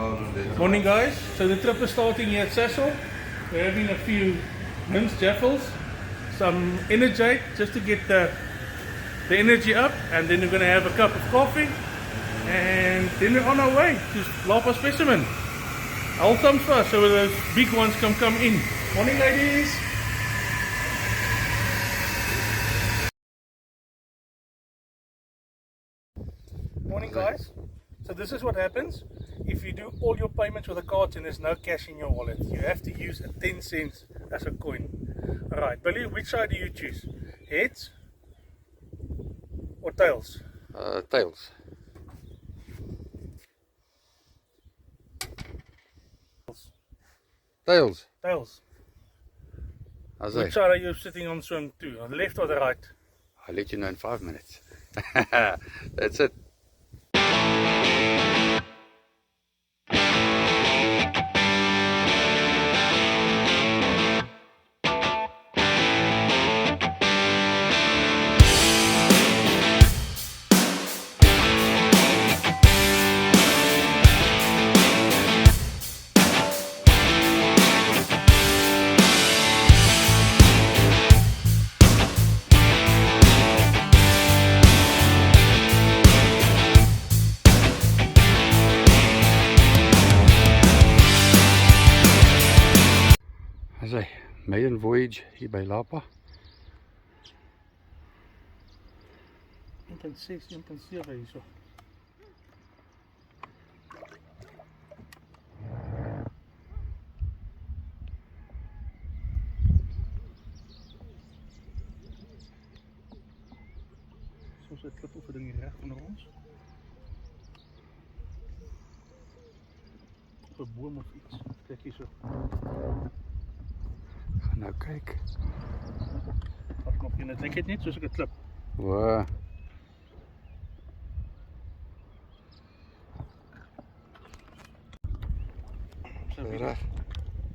Morning guys, so the trip is starting here at Cecil. We're having a few mince jaffles, some energate just to get the energy up, and then we're going to have a cup of coffee, and then we're on our way to Lapa Specimen. All thumbs first, so those big ones can come in. Morning ladies! Morning guys. So this is what happens if you do all your payments with a card and there's no cash in your wallet. You have to use a 10 cents as a coin. Alright, Billy, which side do you choose? Heads or tails? Tails. Tails. Tails. Which side are you sitting on swing to? On the left or the right? I'll let you know in 5 minutes. That's it. As a maiden voyage hier by Lapa. 1.6, 1.7 hierso. Soms het klip of het ding recht onder ons. Op een boom of iets. Kijk hierso. Ga nou kyk. Wat knopje net, ek het net soos ek het klip. Wow.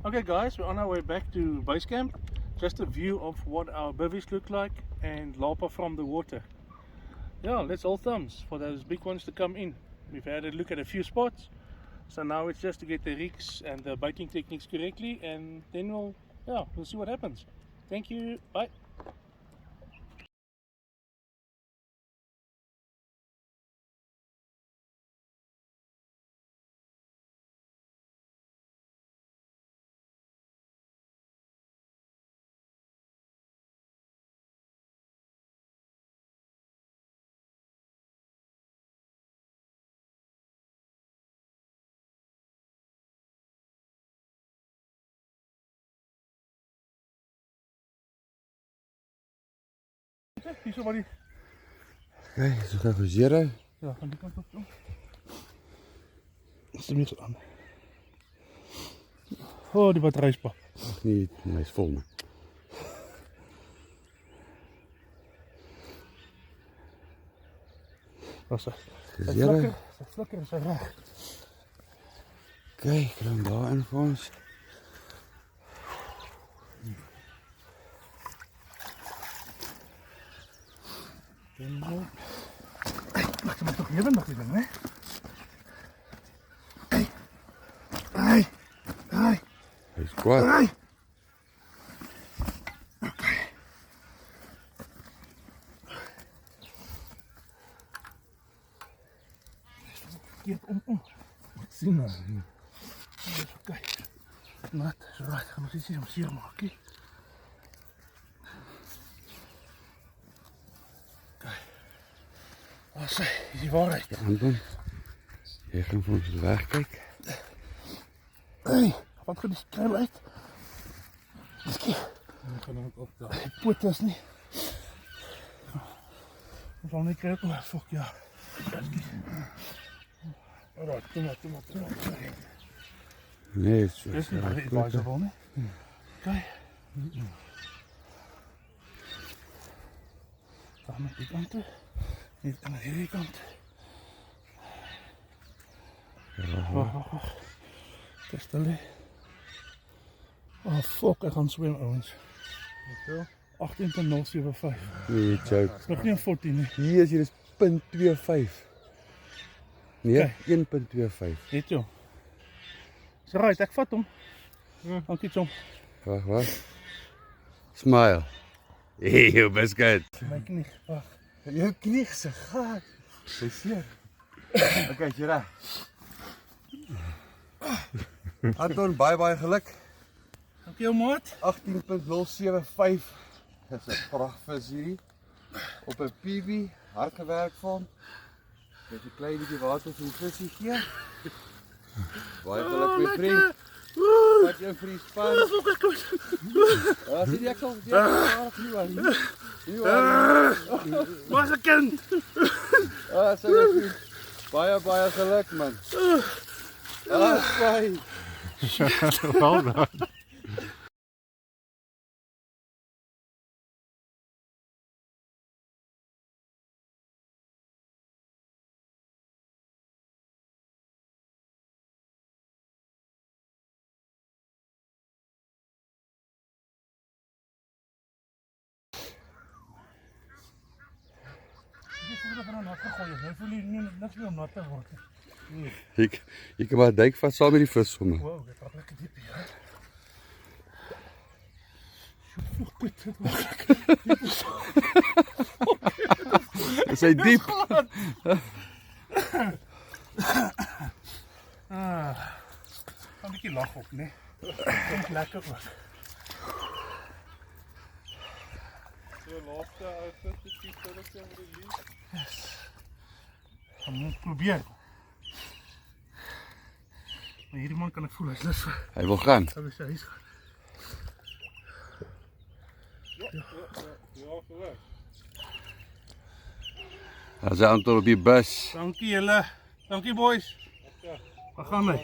Okay guys, we're on our way back to base camp. Just a view of what our bivvies look like and Lapa from the water. Yeah, let's all thumbs for those big ones to come in. We've had a look at a few spots, so now it's just to get the rigs and the biting techniques correctly, and then we'll see what happens. Thank you, bye. Hierso waar die... Kijk, zo gaan we zero. Ja, van die kant op doen. Dat is er niet zo aan. Oh, die batterijspak. Nee, hij is vol. Dat is Zero. Het flikker is recht. Kijk, dan daar in voor ons. Wacht, je moet toch levendig liggen, hè? Hey. Hij is kwaad. Hey. Verkeerd om. Zie maar. Even kijken. Nat, is right. Gaan we iets hier maken. Als is die waarheid. Ja, Anton, jij gaat voor ons wegkijken. Hey, wat gaat die kruil uit? Ik kan hem ook opdagen. Ik poet is niet. We gaan niet kijken, maar fuck ja. Alright, doe maar. Nee, het is zo. Dit is niet advisable, hè? Kijk. Gaan met die kant toe. Niet aan de kant. Wacht. Testen. Oh fuck, ik ga zwemmen jongens. 18.075. Nee, joke. Nog niet een 14 nee. Hier is 0.25. Nee, 1.25. Dit joh. right, ek vat hom. Dankie chom. Wag. Smile. Hey, jou biscuit. My knie, wag. Jou knie se gat. Dis seer. Okay, jy reg. Anton, baie geluk. Dankie jou maat. 18.075 is 'n vragvis hierdie. Op 'n PB, hard gewerk vir hom. Net 'n klein bietjie water vir die visie gee. Baie geluk my vriend. Wat jou vir die span. Ja, sien jy ek sal nie Was 'n kind. Ah, so goed. Baie geluk man. Bye. Well done. Jy kan maar duik vas saam met die vis sommer. Wow, dit gaat lekker diep hier. Is hy diep? Een beetje lach op, nee. Komt lekker ook. So laaste ou vis is voordat jy release. Yes. Gaan moet probeer. Maar hierdie man kan ek voel, hy's lus vir. Hy wil gaan. Sal hy huis gaan. Ja, geweldig. As hy Anton op die bus. Dankie julle. Dankie boys. Waar gaan hy?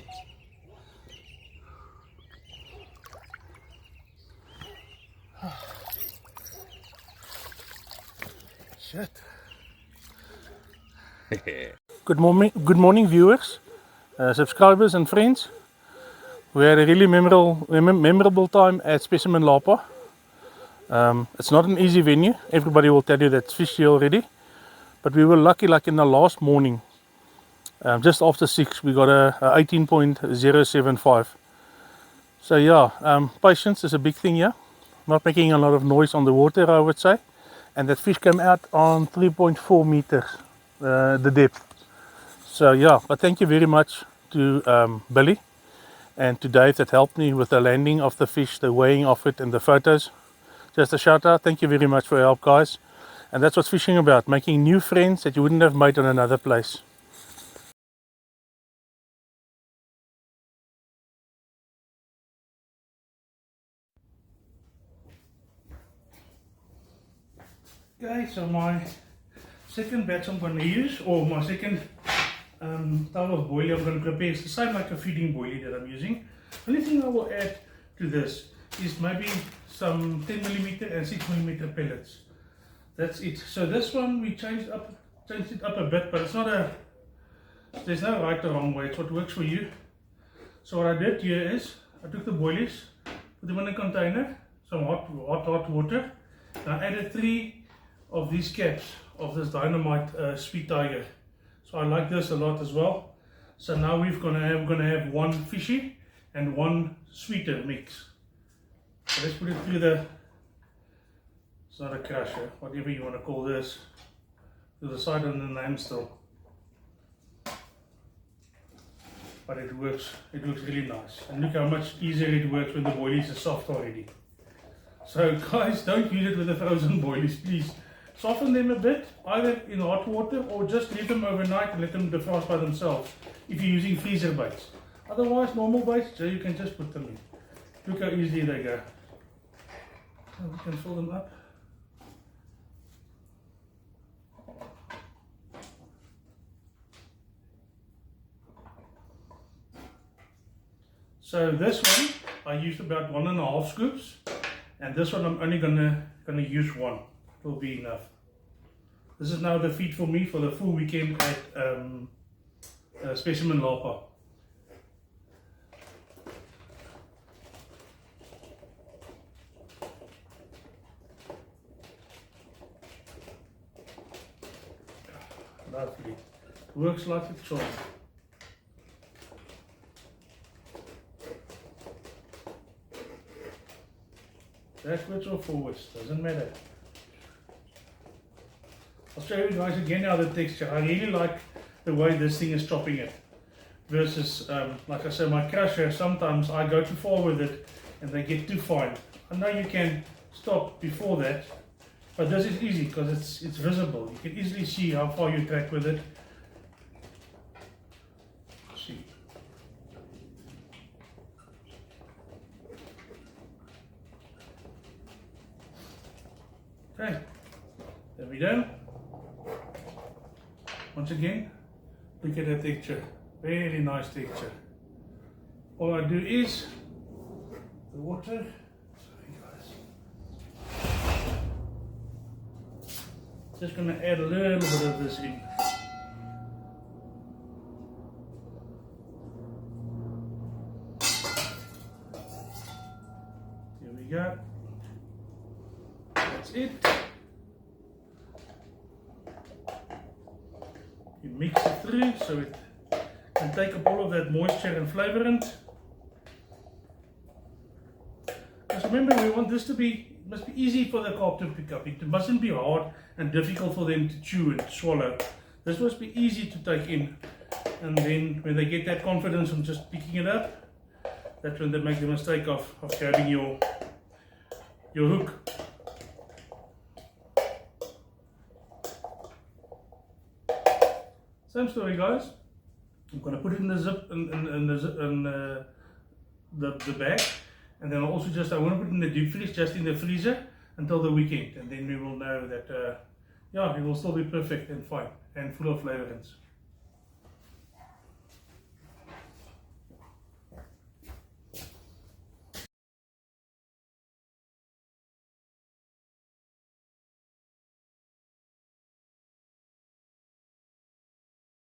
Shit. Good morning viewers, subscribers and friends. We had a really memorable time at Specimen Lapa. It's not an easy venue. Everybody will tell you that's fishy already. But we were lucky, like in the last morning, just after 6, we got a 18.075. So yeah, patience is a big thing here. Not making a lot of noise on the water, I would say. And that fish came out on 3.4 meters, the depth. So yeah, but thank you very much to Billy and to Dave that helped me with the landing of the fish, the weighing of it and the photos. Just a shout out, thank you very much for your help guys. And that's what's fishing about, making new friends that you wouldn't have made on another place. Okay, so my second batch I'm going to use, or my second type of boilie I'm going to prepare is the same like a feeding boilie that I'm using. Only thing I will add to this is maybe some 10mm and 6mm pellets. That's it. So this one we changed it up a bit, but it's not there's no right or wrong way. It's what works for you. So what I did here is I took the boilies, put them in a container, some hot water. And I added 3 of these caps of this dynamite sweet tiger. So I like this a lot as well. So now we're gonna have one fishy and one sweeter mix. So let's put it through it's not a crusher, whatever you want to call this, to the side on the name still. But it works really nice. And look how much easier it works when the boilies are soft already. So guys, don't use it with the frozen boilies, please. Soften them a bit, either in hot water or just leave them overnight and let them defrost by themselves if you're using freezer baits. Otherwise, normal baits, you can just put them in. Look how easy they go. So we can fill them up. So this one, I used about 1.5 scoops, and this one I'm only gonna use 1. Will be enough. This is now the feed for me for the full weekend at Specimen Lapa. Lovely. Works like a charm. backwards or forwards, doesn't matter. I'll show you guys again now the texture. I really like the way this thing is chopping it versus, like I said, my crusher, sometimes I go too far with it and they get too fine. I know you can stop before that, but this is easy because it's visible. You can easily see how far you track with it. See. Okay, there we go. Once again, look at that texture. Very nice texture. All I do is the water. Sorry guys. Just gonna add a little bit of this in. There we go. That's it. You mix it through so it can take up all of that moisture and flavorant. Because remember, we want this to be, it must be easy for the carp to pick up. It mustn't be hard and difficult for them to chew and swallow. This must be easy to take in. And then when they get that confidence from just picking it up, that's when they make the mistake of grabbing your hook. Same story, guys. I'm going to put it in the zip in the bag, and then I'll also I want to put it in the deep freeze, just in the freezer until the weekend, and then we will know that yeah, it will still be perfect and fine and full of flavorants.